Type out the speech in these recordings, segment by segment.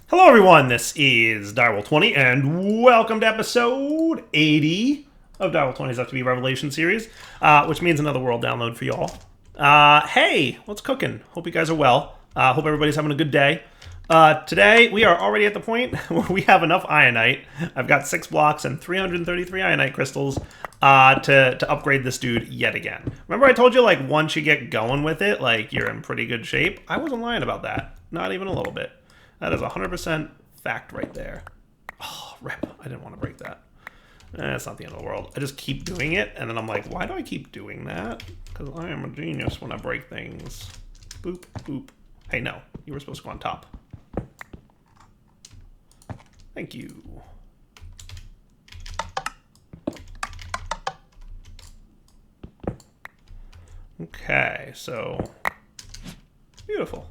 Hello everyone, this is Direwolf20 and welcome to episode 80 of Direwolf20's FTB Revelation series, which means another world download for y'all. Hey, what's cooking? Hope you guys are well. Hope everybody's having a good day. Today, we are already at the point where we have enough Ionite. I've got 6 blocks and 333 Ionite crystals to upgrade this dude yet again. Remember I told you, like, once you get going with it, like, you're in pretty good shape? I wasn't lying about that. Not even a little bit. That is 100% fact right there. Oh, rip. I didn't want to break that. It's not the end of the world. I just keep doing it, and then I'm like, why do I keep doing that? Because I am a genius when I break things. Boop, boop. Hey, no. You were supposed to go on top. Thank you. Okay, so... beautiful.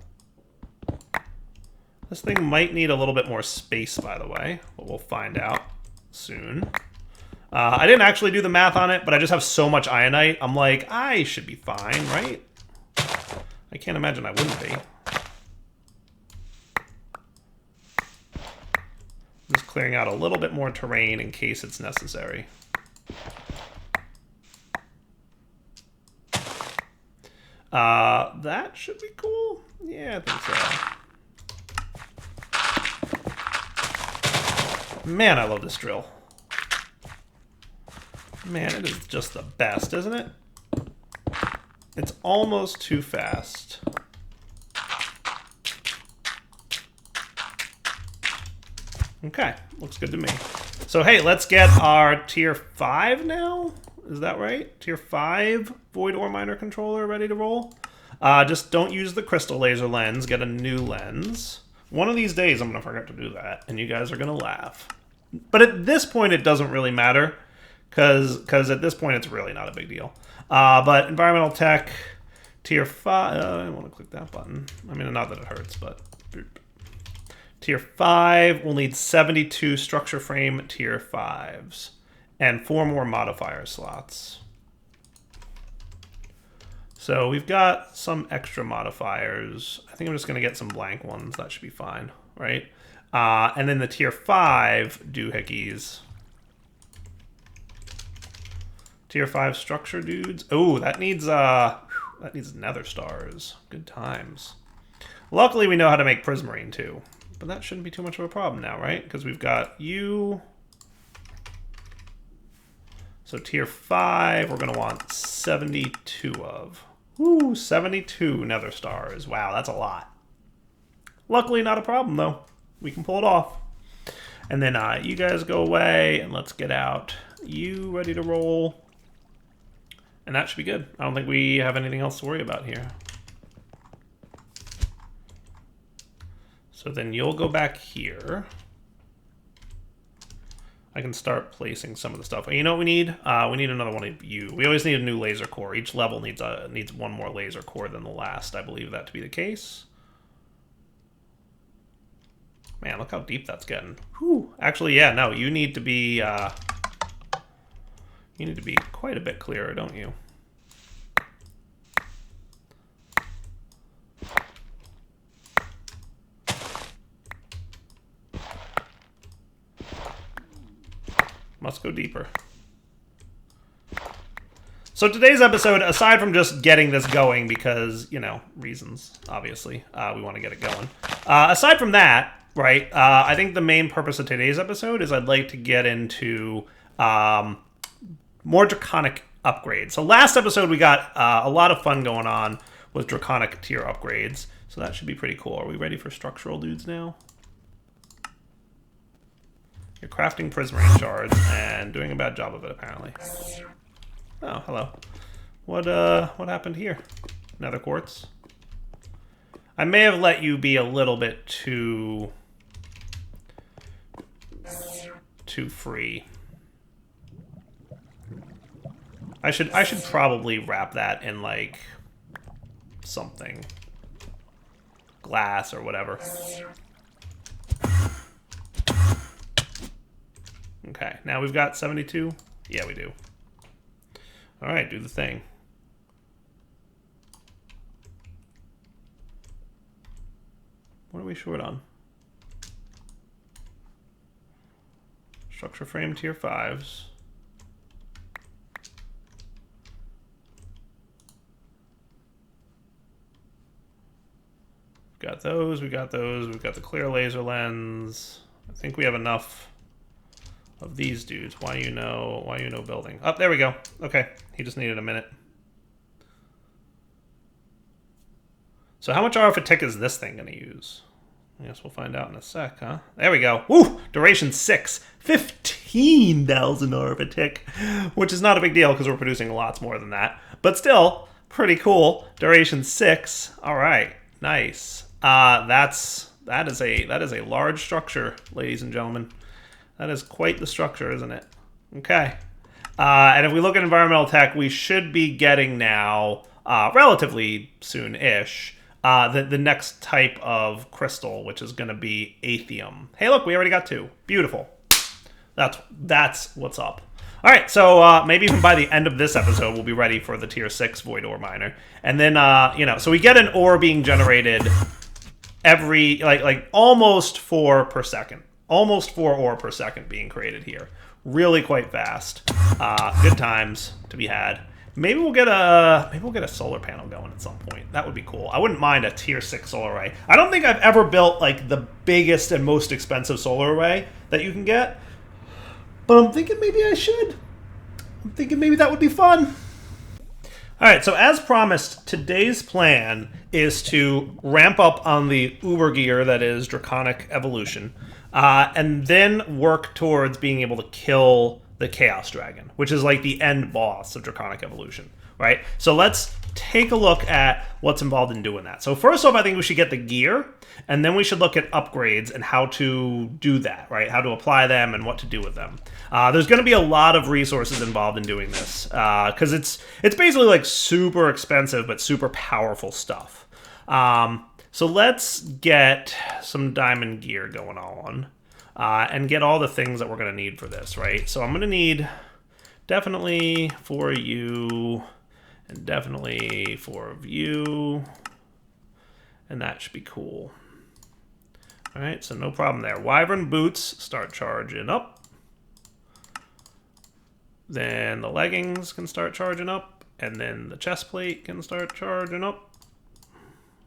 This thing might need a little bit more space, by the way, but we'll find out soon. I didn't actually do the math on it, but I just have so much Ionite. I'm like, I should be fine, right? I can't imagine I wouldn't be. I'm just clearing out a little bit more terrain in case it's necessary. That should be cool. Yeah, I think so. Man, I love this drill. Man, it is just the best, isn't it? It's almost too fast. Okay, looks good to me. So hey, let's get our tier 5 now. Is that right? Tier 5 Void Ore Miner controller ready to roll. Just don't use the crystal laser lens, get a new lens. One of these days I'm going to forget to do that, and you guys are going to laugh. But at this point it doesn't really matter, because at this point it's really not a big deal. But environmental tech, tier 5, I want to click that button. I mean, not that it hurts, but... boop. Tier 5 will need 72 structure frame tier 5s, and 4 more modifier slots. So we've got some extra modifiers. I think I'm just going to get some blank ones. That should be fine, right? And then the tier 5 doohickeys. Tier 5 structure dudes. Oh, that needs nether stars. Good times. Luckily, we know how to make prismarine too. But that shouldn't be too much of a problem now, right? Because we've got you. So tier 5, we're going to want 72 of. Ooh, 72 nether stars. Wow, that's a lot. Luckily, not a problem, though. We can pull it off. And then you guys go away, and let's get out you ready to roll. And that should be good. I don't think we have anything else to worry about here. So then you'll go back here. I can start placing some of the stuff. You know what we need? We need another one of you. We always need a new laser core. Each level needs one more laser core than the last. I believe that to be the case. Man, look how deep that's getting. Whew. Actually, yeah, no, you need to be quite a bit clearer, don't you? Must go deeper. So today's episode, aside from just getting this going because, you know, reasons, obviously, we want to get it going. Aside from that, right, I think the main purpose of today's episode is I'd like to get into more Draconic upgrades. So last episode we got a lot of fun going on with Draconic tier upgrades. So that should be pretty cool. Are we ready for structural dudes now? You're crafting prismarine shards and doing a bad job of it, apparently. Oh, hello. What happened here? Nether quartz? I may have let you be a little bit too free. I should probably wrap that in, like, something. Glass or whatever. Okay, now we've got 72. Yeah, we do. All right, do the thing. What are we short on? Structure frame tier 5s. Got those, we got those, we've got the clear laser lens. I think we have enough of these dudes. Why you know building. Oh, there we go. Okay, he just needed a minute. So how much RF a tick is this thing gonna use? I guess we'll find out in a sec, huh? There we go. Woo! Duration 6. 15,000 RF a tick, which is not a big deal because we're producing lots more than that. But still, pretty cool. Duration 6. All right, nice. That is a large structure, ladies and gentlemen. That is quite the structure, isn't it? Okay. And if we look at environmental tech, we should be getting now, relatively soon-ish, the next type of crystal, which is going to be Aethium. Hey, look, we already got 2. Beautiful. That's what's up. All right, so maybe even by the end of this episode, we'll be ready for the tier 6 void ore miner. And then, so we get an ore being generated every, like almost 4 per second. Almost 4 ore per second being created here. Really quite fast. Good times to be had. Maybe we'll get a solar panel going at some point. That would be cool. I wouldn't mind a tier 6 solar array. I don't think I've ever built like the biggest and most expensive solar array that you can get. But I'm thinking maybe I should. I'm thinking maybe that would be fun. All right, so as promised, today's plan is to ramp up on the uber gear that is Draconic Evolution, and then work towards being able to kill the Chaos Dragon, which is like the end boss of Draconic Evolution, right? So let's take a look at what's involved in doing that. So first off, I think we should get the gear, and then we should look at upgrades and how to do that, right? How to apply them and what to do with them. There's going to be a lot of resources involved in doing this, because it's basically like super expensive but super powerful stuff. So let's get some diamond gear going on, and get all the things that we're going to need for this, right? So I'm going to need definitely 4 of you, and definitely 4 of you, and that should be cool. All right, so no problem there. Wyvern boots start charging up. Then the leggings can start charging up, and then the chest plate can start charging up.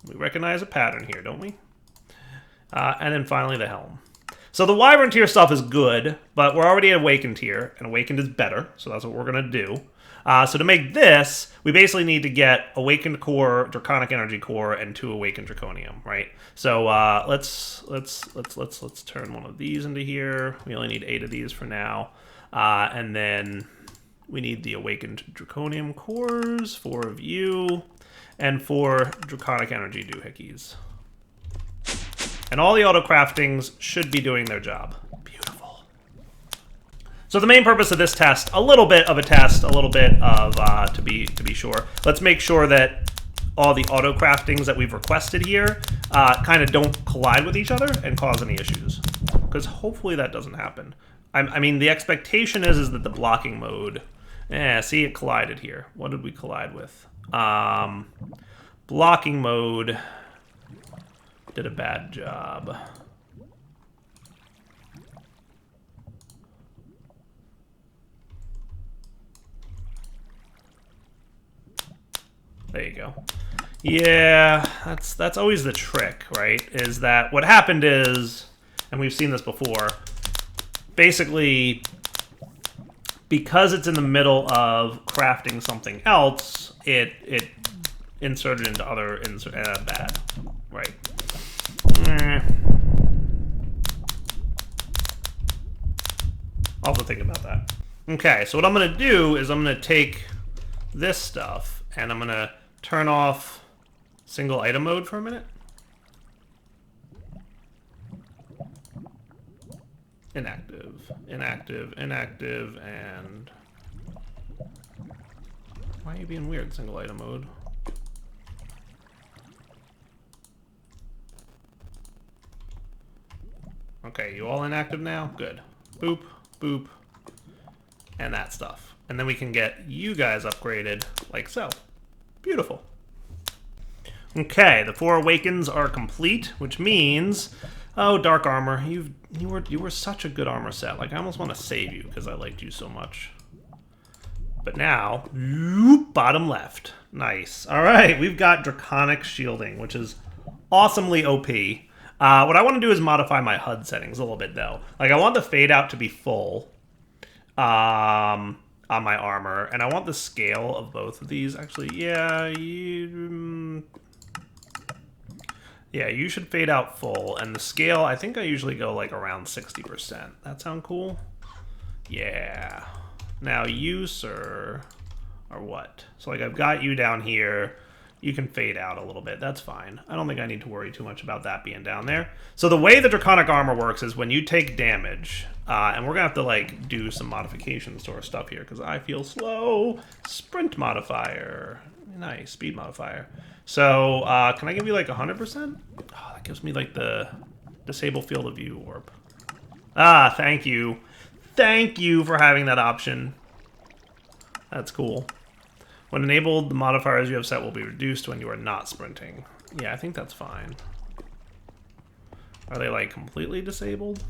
We recognize a pattern here, don't we? And then finally the helm. So the Wyvern tier stuff is good, but we're already at Awakened tier, and Awakened is better, so that's what we're going to do. So to make this, we basically need to get Awakened Core, Draconic Energy Core, and 2 Awakened Draconium, right? So let's turn one of these into here. We only need 8 of these for now. And then we need the Awakened Draconium Cores, 4 of you, and 4 Draconic Energy Doohickeys. And all the auto-craftings should be doing their job. Beautiful. So the main purpose of this test, a little bit of a test, a little bit of, to be sure. Let's make sure that all the auto-craftings that we've requested here kind of don't collide with each other and cause any issues. Because hopefully that doesn't happen. I mean, the expectation is that the blocking mode... see, it collided here. What did we collide with? Blocking mode did a bad job. There you go. Yeah, that's always the trick, right? Is that what happened is, and we've seen this before, basically, because it's in the middle of crafting something else, it inserted into other bad, right? I'll have to think about that. Okay, so what I'm going to do is I'm going to take this stuff and I'm going to turn off single item mode for a minute. Inactive, inactive, inactive, and... Why are you being weird, single item mode? Okay, you all inactive now? Good. Boop, boop, and that stuff. And then we can get you guys upgraded like so. Beautiful. Okay, the 4 awakens are complete, which means Oh, dark armor. You were such a good armor set. Like, I almost want to save you because I liked you so much. But now, bottom left. Nice. All right, we've got Draconic shielding, which is awesomely OP. What I want to do is modify my HUD settings a little bit, though. Like, I want the fade out to be full on my armor, and I want the scale of both of these. Actually, yeah, you should fade out full, and the scale, I think I usually go like around 60%. That sound cool? Yeah. Now you, sir, are what? So like I've got you down here. You can fade out a little bit. That's fine. I don't think I need to worry too much about that being down there. So the way the Draconic armor works is when you take damage, and we're gonna have to like do some modifications to our stuff here because I feel slow. Sprint modifier. Nice. Speed modifier. So, can I give you like 100%? Oh, that gives me like the disable field of view orb. Ah, thank you. Thank you for having that option. That's cool. When enabled, the modifiers you have set will be reduced when you are not sprinting. Yeah, I think that's fine. Are they like completely disabled?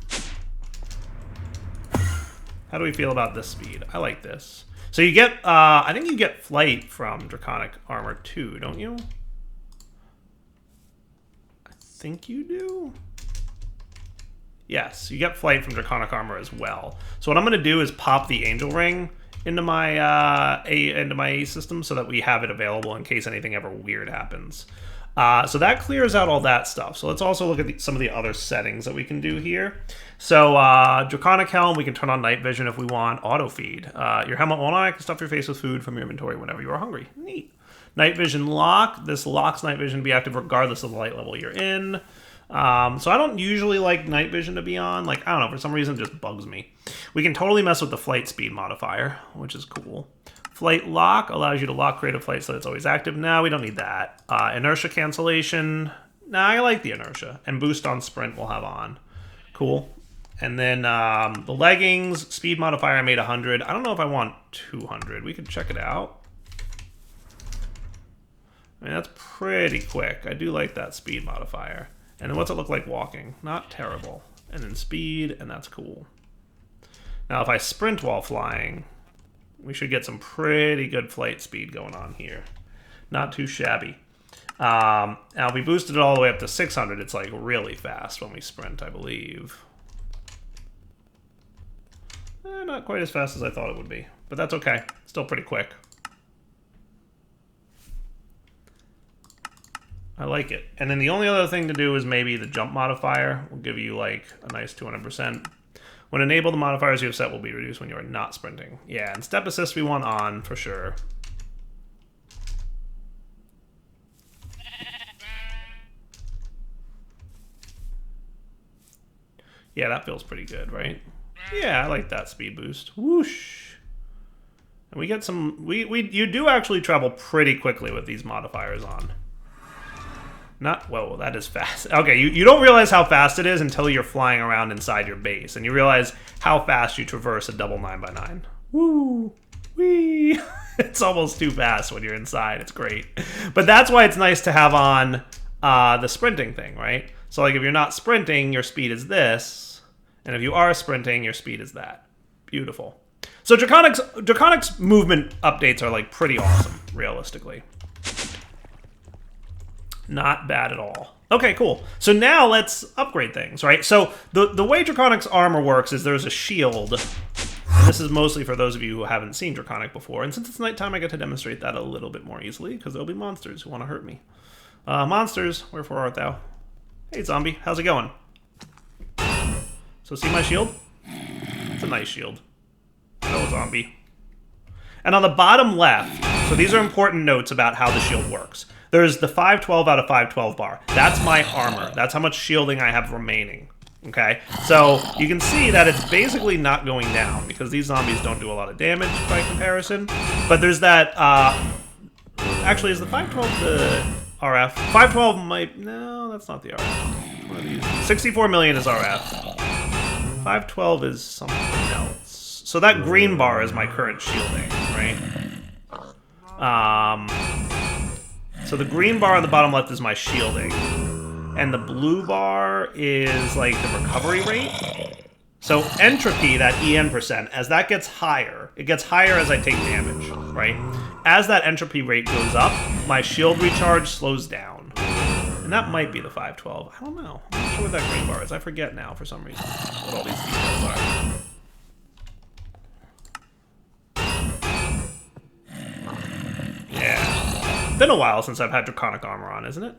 How do we feel about this speed? I like this. So you get, I think you get flight from Draconic armor too, don't you? I think you do. Yes, you get flight from Draconic armor as well. So what I'm going to do is pop the Angel Ring into my A system so that we have it available in case anything ever weird happens. So that clears out all that stuff. So let's also look at some of the other settings that we can do here. So Draconic Helm, we can turn on night vision if we want. Auto feed. Your helmet will automatically stuff your face with food from your inventory whenever you are hungry. Neat. Night vision lock. This locks night vision to be active regardless of the light level you're in. So I don't usually like night vision to be on. Like, I don't know, for some reason it just bugs me. We can totally mess with the flight speed modifier, which is cool. Flight lock allows you to lock creative flight so that it's always active. No, we don't need that. Inertia cancellation. Nah, I like the inertia. And boost on sprint we'll have on. Cool. And then the leggings, speed modifier I made 100. I don't know if I want 200. We could check it out. I mean, that's pretty quick. I do like that speed modifier. And then what's it look like walking? Not terrible. And then speed, and that's cool. Now, if I sprint while flying, we should get some pretty good flight speed going on here. Not too shabby. Now, if we boosted it all the way up to 600, it's like really fast when we sprint, I believe. Not quite as fast as I thought it would be, but that's okay. Still pretty quick. I like it. And then the only other thing to do is maybe the jump modifier will give you like a nice 200%. When enabled, the modifiers you have set will be reduced when you are not sprinting. Yeah, and step assist we want on for sure. Yeah, that feels pretty good, right? Yeah, I like that speed boost. Whoosh. And we get some... You do actually travel pretty quickly with these modifiers on. Whoa, that is fast. Okay, you don't realize how fast it is until you're flying around inside your base, and you realize how fast you traverse a double 9x9. Woo! Whee! It's almost too fast when you're inside. It's great. But that's why it's nice to have on the sprinting thing, right? So like if you're not sprinting, your speed is this, and if you are sprinting, your speed is that. Beautiful. So Draconic's movement updates are like pretty awesome, realistically. Not bad at all. Okay, cool. So now let's upgrade things, right? So the way Draconic's armor works is there's a shield. And this is mostly for those of you who haven't seen Draconic before. And since it's nighttime, I get to demonstrate that a little bit more easily because there'll be monsters who want to hurt me. Monsters, wherefore art thou? Hey, zombie. How's it going? So see my shield? It's a nice shield. Hello, zombie. And on the bottom left, so these are important notes about how the shield works. There's the 512 out of 512 bar. That's my armor. That's how much shielding I have remaining. Okay? So you can see that it's basically not going down because these zombies don't do a lot of damage by comparison. But there's that... actually, is the 512 the RF? 512 might... No, that's not the RF. One of these. 64 million is RF. 512 is something else. So that green bar is my current shielding, right? So the green bar on the bottom left is my shielding. and the blue bar is like the recovery rate. So entropy, that EN percent, as that gets higher, it gets higher as I take damage, right? As that entropy rate goes up, my shield recharge slows down. And that might be the 512. I don't know. I'm not sure what that green bar is. I forget now for some reason what all these details are. Yeah. Been a while since I've had Draconic armor on, isn't it?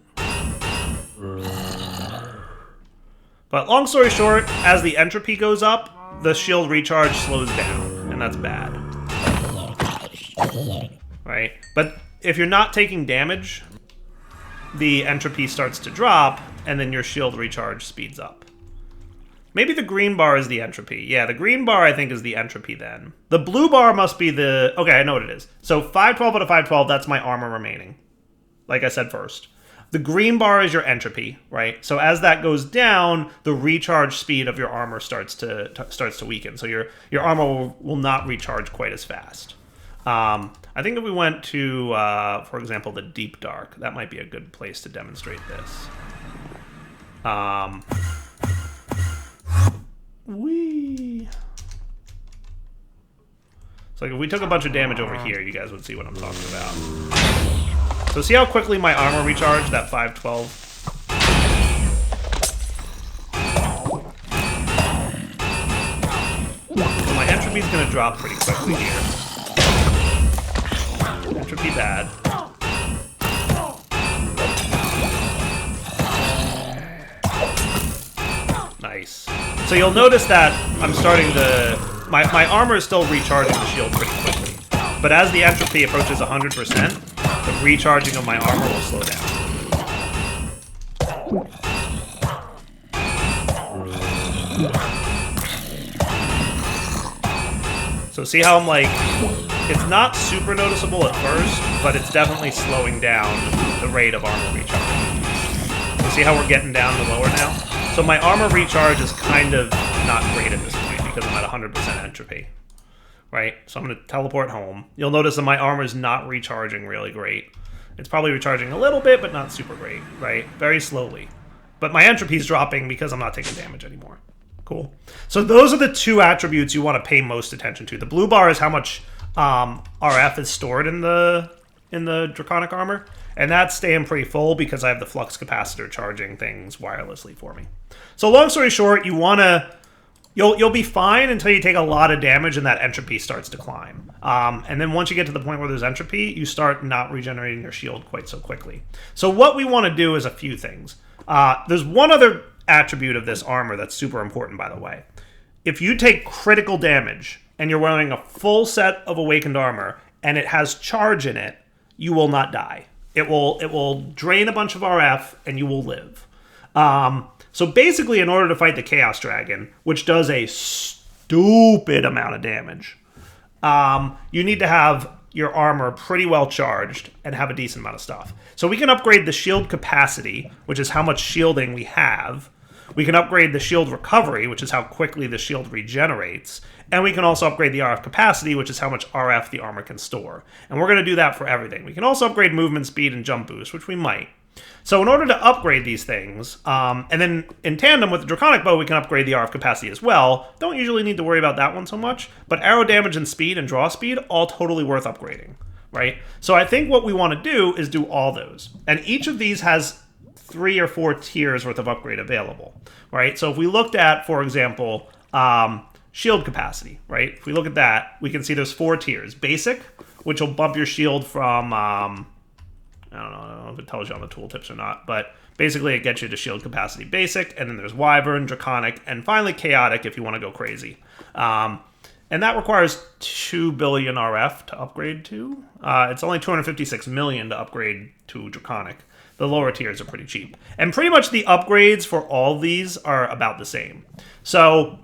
But long story short, as the entropy goes up, the shield recharge slows down, and that's bad. Right? But if you're not taking damage, the entropy starts to drop, and then your shield recharge speeds up. Maybe the green bar is the entropy. Yeah, the green bar, I think, is the entropy then. The blue bar must be the... Okay, I know what it is. So 512 out of 512, that's my armor remaining. Like I said first. The green bar is your entropy, right? So as that goes down, the recharge speed of your armor starts to weaken. So your armor will not recharge quite as fast. I think if we went to, for example, the deep dark, that might be a good place to demonstrate this. So like if we took a bunch of damage over here, you guys would see what I'm talking about. So see how quickly my armor recharged, that 512? So my entropy's going to drop pretty quickly here. Entropy bad. Nice. So you'll notice that I'm starting to... My armor is still recharging the shield pretty quickly. But as the entropy approaches 100%, the recharging of my armor will slow down. So see how I'm like, it's not super noticeable at first, but it's definitely slowing down the rate of armor recharge. So see how we're getting down to lower now? So my armor recharge is kind of not great at this point because I'm at 100% entropy. Right? So I'm going to teleport home. You'll notice that my armor is not recharging really great. It's probably recharging a little bit, but not super great, right? Very slowly. But my entropy is dropping because I'm not taking damage anymore. Cool. So those are the two attributes you want to pay most attention to. The blue bar is how much RF is stored in the Draconic armor, and that's staying pretty full because I have the flux capacitor charging things wirelessly for me. So long story short, you want to... You'll be fine until you take a lot of damage and that entropy starts to climb. And then once you get to the point where there's entropy, you start not regenerating your shield quite so quickly. So what we want to do is a few things. There's one other attribute of this armor that's super important, by the way. If you take critical damage and you're wearing a full set of awakened armor and it has charge in it, you will not die. It will drain a bunch of RF and you will live. So basically, in order to fight the Chaos Dragon, which does a stupid amount of damage, you need to have your armor pretty well charged and have a decent amount of stuff. So we can upgrade the shield capacity, which is how much shielding we have. We can upgrade the shield recovery, which is how quickly the shield regenerates. And we can also upgrade the RF capacity, which is how much RF the armor can store. And we're going to do that for everything. We can also upgrade movement speed and jump boost, which we might. So in order to upgrade these things, and then in tandem with the Draconic Bow, we can upgrade the RF capacity as well. Don't usually need to worry about that one so much, but arrow damage and speed and draw speed, all totally worth upgrading, right? So I think what we want to do is do all those. And each of these has 3 or 4 tiers worth of upgrade available, right? So if we looked at, for example, shield capacity, right? If we look at that, we can see there's 4 tiers. Basic, which will bump your shield from... I don't know if it tells you on the tooltips or not, but basically it gets you to shield capacity basic, and then there's Wyvern, Draconic, and finally Chaotic if you want to go crazy. And that requires 2 billion RF to upgrade to. It's only 256 million to upgrade to Draconic. The lower tiers are pretty cheap. And pretty much the upgrades for all these are about the same. So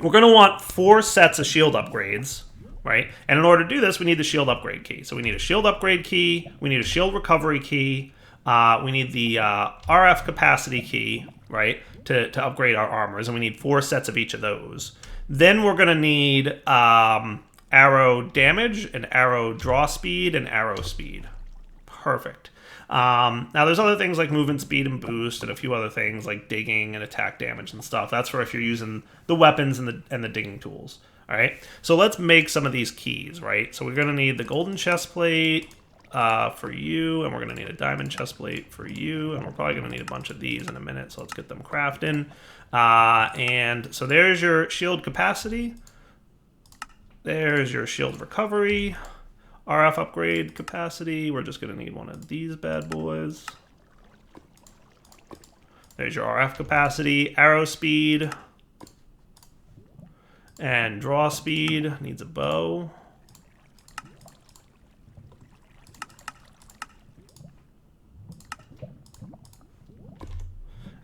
we're going to want 4 sets of shield upgrades, right? And in order to do this, we need the shield upgrade key. So we need a shield upgrade key, we need a shield recovery key, we need the RF capacity key, right, to upgrade our armors, and we need 4 sets of each of those. Then we're going to need arrow damage, and arrow draw speed, and arrow speed. Perfect. Now there's other things like movement speed and boost and a few other things like digging and attack damage and stuff. That's for if you're using the weapons and the digging tools. All right, so let's make some of these keys, right? So we're going to need the golden chest plate for you, and we're going to need a diamond chest plate for you, and we're probably going to need a bunch of these in a minute, so let's get them crafting. And so there's your shield capacity. There's your shield recovery. RF upgrade capacity. We're just going to need one of these bad boys. There's your RF capacity. Arrow speed. And draw speed. Needs a bow.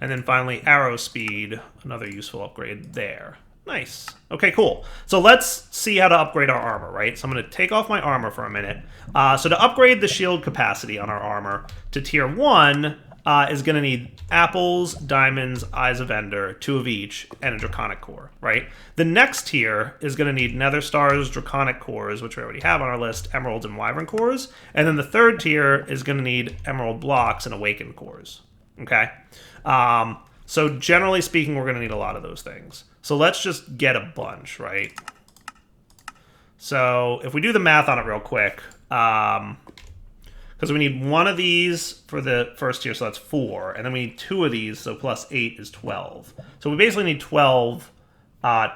And then finally, arrow speed. Another useful upgrade there. Nice. Okay, cool. So let's see how to upgrade our armor, right? So I'm going to take off my armor for a minute. So to upgrade the shield capacity on our armor to tier 1 is going to need apples, diamonds, eyes of ender, 2 of each, and a draconic core, right? The next tier is going to need nether stars, draconic cores, which we already have on our list, emeralds and wyvern cores. And then the third tier is going to need emerald blocks and awakened cores, okay? So generally speaking, we're going to need a lot of those things. So let's just get a bunch, right? So if we do the math on it real quick, because we need 1 of these for the first tier, so that's 4. And then we need 2 of these, so plus 8 is 12. So we basically need 12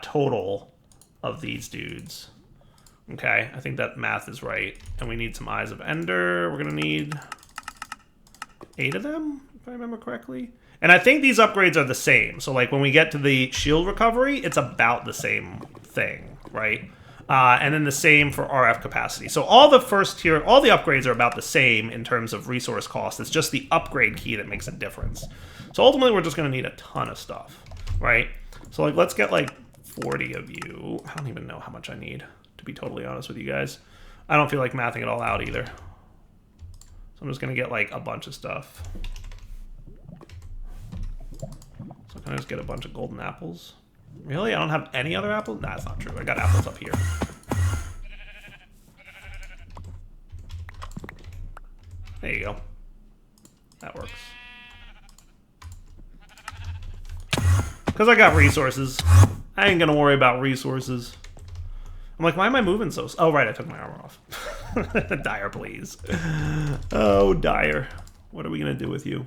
total of these dudes. Okay, I think that math is right. And we need some eyes of ender. We're going to need 8 of them, if I remember correctly. And I think these upgrades are the same. So like when we get to the shield recovery, it's about the same thing, right? And then the same for RF capacity. So all the first tier, all the upgrades are about the same in terms of resource cost. It's just the upgrade key that makes a difference. So ultimately, we're just going to need a ton of stuff, right? So like let's get like 40 of you. I don't even know how much I need, to be totally honest with you guys. I don't feel like mathing it all out either. So I'm just going to get like a bunch of stuff. So can I just get a bunch of golden apples? Really? I don't have any other apples? Nah, that's not true. I got apples up here. There you go. That works. Because I got resources. I ain't gonna worry about resources. I'm like, why am I moving so... Oh, right, I took my armor off. Dire, please. Oh, Dire. What are we gonna do with you?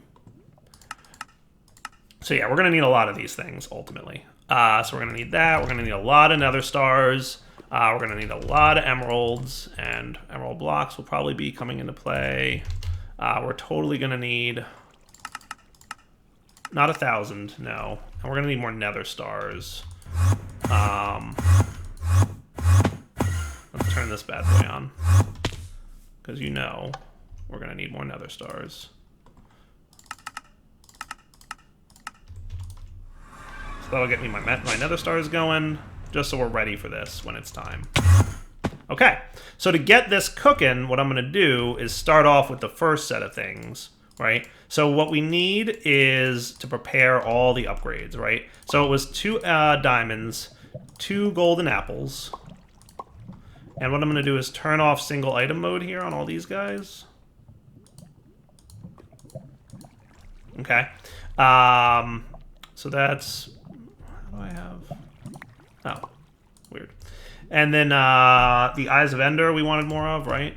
So yeah, we're going to need a lot of these things, ultimately. So we're going to need that. We're going to need a lot of nether stars. We're going to need a lot of emeralds. And emerald blocks will probably be coming into play. We're totally going to need... Not 1,000, no. And we're going to need more nether stars. Let's turn this bad boy on. Because you know we're going to need more nether stars. So that'll get me my nether stars going, just so we're ready for this when it's time. Okay, so to get this cooking, what I'm going to do is start off with the first set of things, right? So what we need is to prepare all the upgrades, right? So it was 2 diamonds, 2 golden apples. And what I'm going to do is turn off single item mode here on all these guys. Okay. So that's... How do I have... Oh, weird. And then the Eyes of Ender we wanted more of, right?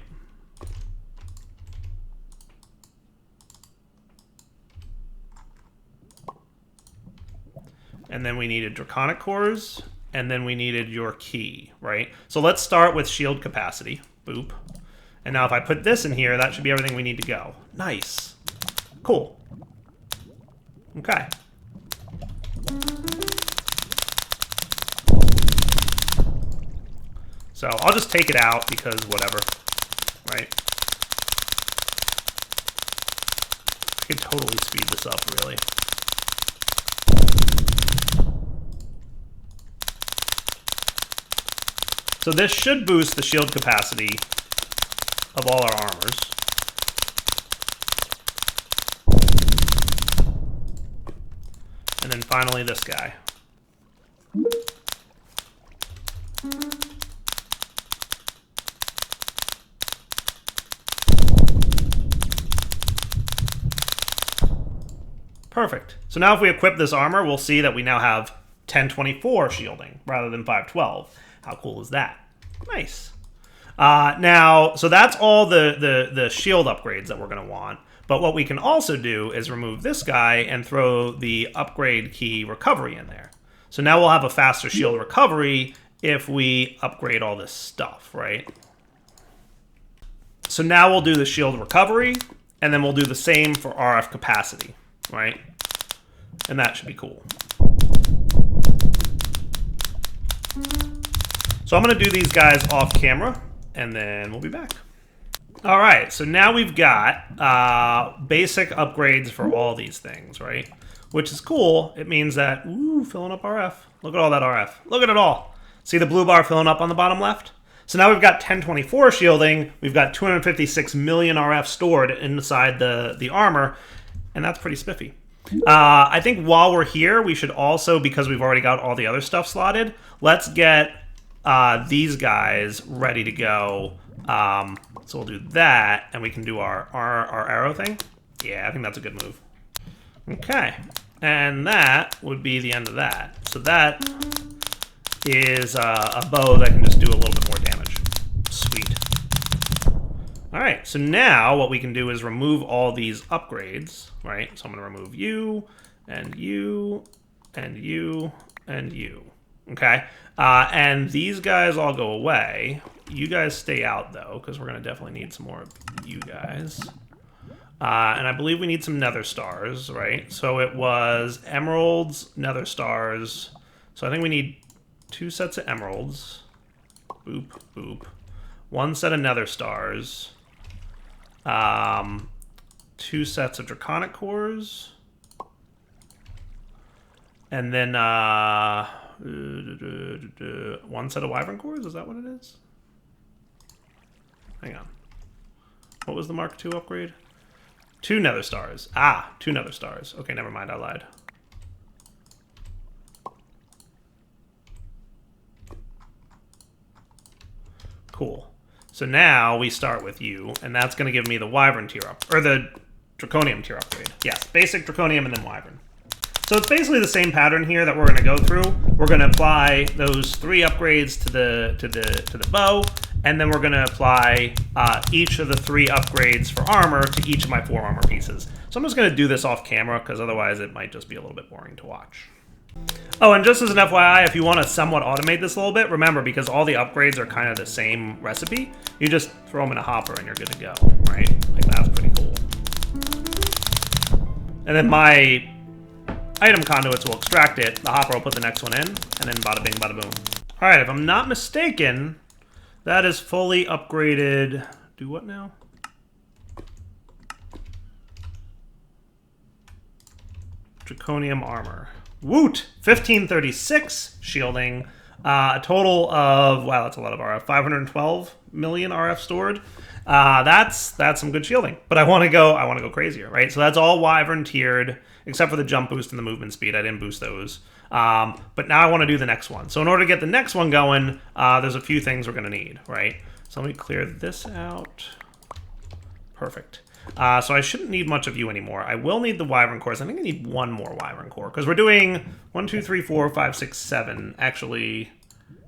And then we needed Draconic cores, and then we needed your key, right? So let's start with shield capacity. Boop. And now if I put this in here, that should be everything we need to go. Nice. Cool. Okay. So I'll just take it out because whatever, right? I could totally speed this up, really. So this should boost the shield capacity of all our armors. And then finally this guy. Perfect. So now if we equip this armor, we'll see that we now have 1024 shielding rather than 512. How cool is that? Nice. Now, so that's all the shield upgrades that we're going to want. But what we can also do is remove this guy and throw the upgrade key recovery in there. So now we'll have a faster shield recovery if we upgrade all this stuff, right? So now we'll do the shield recovery, and then we'll do the same for RF capacity, right? And that should be cool. So I'm going to do these guys off camera, and then we'll be back. All right, so now we've got basic upgrades for all these things, right? Which is cool. It means that, ooh, filling up RF. Look at all that RF. Look at it all. See the blue bar filling up on the bottom left? So now we've got 1024 shielding. We've got 256 million RF stored inside the armor, and that's pretty spiffy. I think while we're here, we should also, because we've already got all the other stuff slotted, let's get these guys ready to go. So we'll do that, and we can do our arrow thing. Yeah, I think that's a good move. Okay, and that would be the end of that. So that is a bow that can just do a little bit more damage. Sweet. All right, so now what we can do is remove all these upgrades, right? So I'm going to remove you, and you, and you, and you. Okay, and these guys all go away. You guys stay out, though, because we're going to definitely need some more of you guys. And I believe we need some nether stars, right? So it was emeralds, nether stars. So I think we need 2 sets of emeralds. Boop, boop. 1 set of nether stars. 2 sets of draconic cores. And then 1 set of wyvern cores? Is that what it is? Hang on. What was the Mark II upgrade? 2 nether stars. 2 nether stars. Okay, never mind, I lied. Cool. So now we start with you, and that's going to give me the wyvern tier up, or the draconium tier upgrade. Yes, basic draconium and then wyvern. So it's basically the same pattern here that we're going to go through. We're going to apply those 3 upgrades to the bow, and then we're going to apply each of the 3 upgrades for armor to each of my 4 armor pieces. So I'm just going to do this off camera, because otherwise it might just be a little bit boring to watch. Oh, and just as an FYI, if you want to somewhat automate this a little bit, remember, because all the upgrades are kind of the same recipe, you just throw them in a hopper and you're good to go, right? Like, that's pretty cool. And then my item conduits will extract it, the hopper will put the next one in, and then bada bing, bada boom. All right, if I'm not mistaken, that is fully upgraded. Do what now? Draconium armor. Woot! 1536 shielding. A total of, wow, that's a lot of RF. 512 million RF stored. That's some good shielding. But I want to go crazier, right? So that's all wyvern tiered, except for the jump boost and the movement speed. I didn't boost those. But now I want to do the next one. So in order to get the next one going, there's a few things we're going to need, right? So let me clear this out. Perfect. So I shouldn't need much of you anymore. I will need the wyvern cores. I think I need 1 more wyvern core, because we're doing 1, 2, 3, 4, 5, 6, 7. Actually,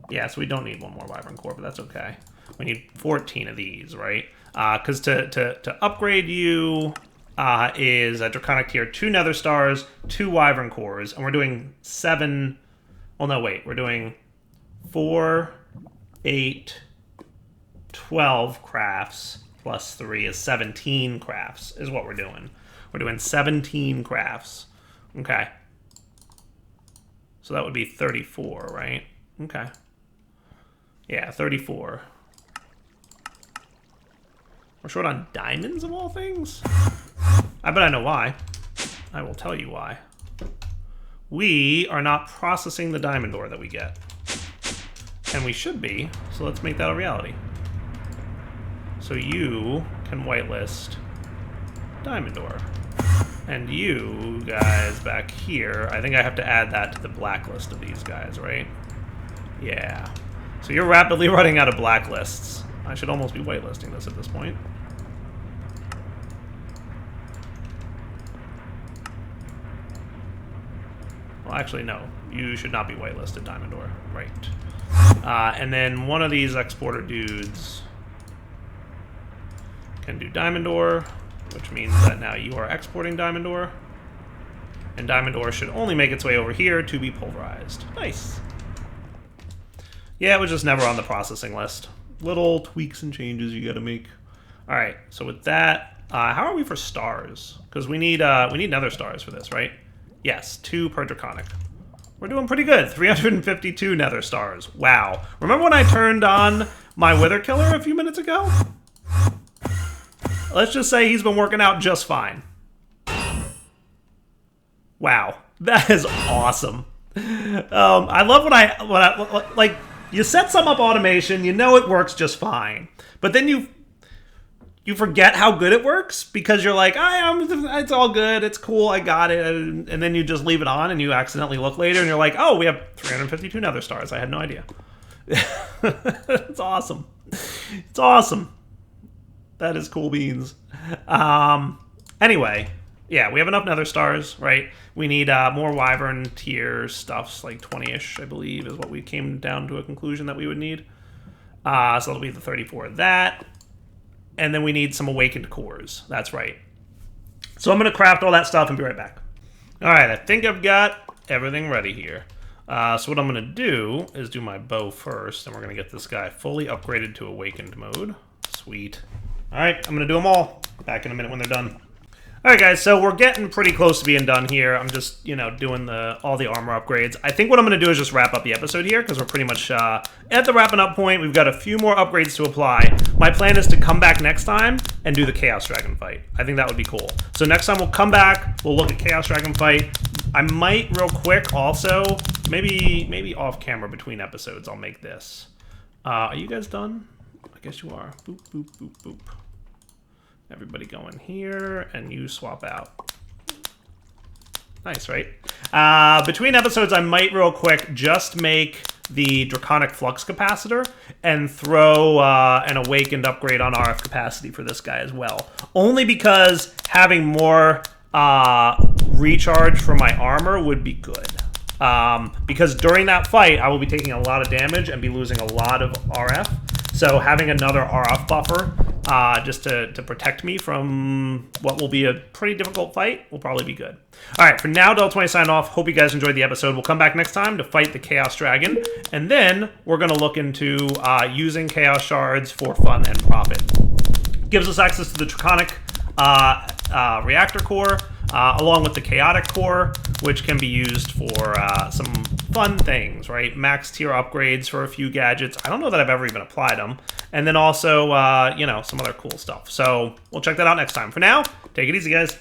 yeah, so we don't need 1 more wyvern core, but that's okay. We need 14 of these, right? Because to upgrade you is a draconic tier, 2 nether stars, 2 wyvern cores, and we're doing 7. Well, no, wait. We're doing 4, 8, 12 crafts. Plus 3 is 17 crafts, is what we're doing. We're doing 17 crafts. Okay. So that would be 34, right? Okay. Yeah, 34. We're short on diamonds, of all things? I bet I know why. I will tell you why. We are not processing the diamond ore that we get. And we should be, so let's make that a reality. So you can whitelist diamond ore. And you guys back here, I think I have to add that to the blacklist of these guys, right? Yeah. So you're rapidly running out of blacklists. I should almost be whitelisting this at this point. Well, actually, no. You should not be whitelisted, Diamond Ore. Right. And then one of these exporter dudes can do Diamond Ore, which means that now you are exporting Diamond Ore. And Diamond Ore should only make its way over here to be pulverized. Nice. Yeah, it was just never on the processing list. Little tweaks and changes you gotta make. Alright, so with that, how are we for stars? Because we need nether stars for this, right? Yes, 2 per Draconic. We're doing pretty good. 352 nether stars. Wow. Remember when I turned on my Wither Killer a few minutes ago? Let's just say he's been working out just fine. Wow, that is awesome. I love when I like, you set some up automation, you know it works just fine, but then you forget how good it works because you're like, it's all good, it's cool, I got it, and then you just leave it on and you accidentally look later and you're like, oh, we have 352 nether stars. I had no idea. It's awesome. It's awesome. That is cool beans. Anyway, yeah, we have enough nether stars, right? We need more wyvern tier stuffs, like 20-ish, I believe, is what we came down to a conclusion that we would need. So that'll be the 34 of that. And then we need some awakened cores. That's right. So I'm going to craft all that stuff and be right back. All right, I think I've got everything ready here. So what I'm going to do is do my bow first, and we're going to get this guy fully upgraded to awakened mode. Sweet. All right, I'm going to do them all. Back in a minute when they're done. Alright guys, so we're getting pretty close to being done here. I'm just, doing all the armor upgrades. I think what I'm going to do is just wrap up the episode here, because we're pretty much at the wrapping up point. We've got a few more upgrades to apply. My plan is to come back next time and do the Chaos Dragon fight. I think that would be cool. So next time we'll come back, we'll look at Chaos Dragon fight. I might, real quick, also, maybe off camera between episodes, I'll make this. Are you guys done? I guess you are. Boop, boop, boop, boop. Everybody go in here, and you swap out. Nice, right? Between episodes, I might real quick just make the Draconic Flux Capacitor and throw an Awakened upgrade on RF capacity for this guy as well. Only because having more recharge for my armor would be good. Because during that fight, I will be taking a lot of damage and be losing a lot of RF. So having another RF buffer just to protect me from what will be a pretty difficult fight will probably be good. All right, for now, Del20 sign off. Hope you guys enjoyed the episode. We'll come back next time to fight the Chaos Dragon, and then we're going to look into using Chaos Shards for fun and profit. Gives us access to the Draconic reactor core, along with the Chaotic core, which can be used for some fun things, right? Max tier upgrades for a few gadgets. I don't know that I've ever even applied them. And then also, some other cool stuff. So we'll check that out next time. For now, take it easy, guys.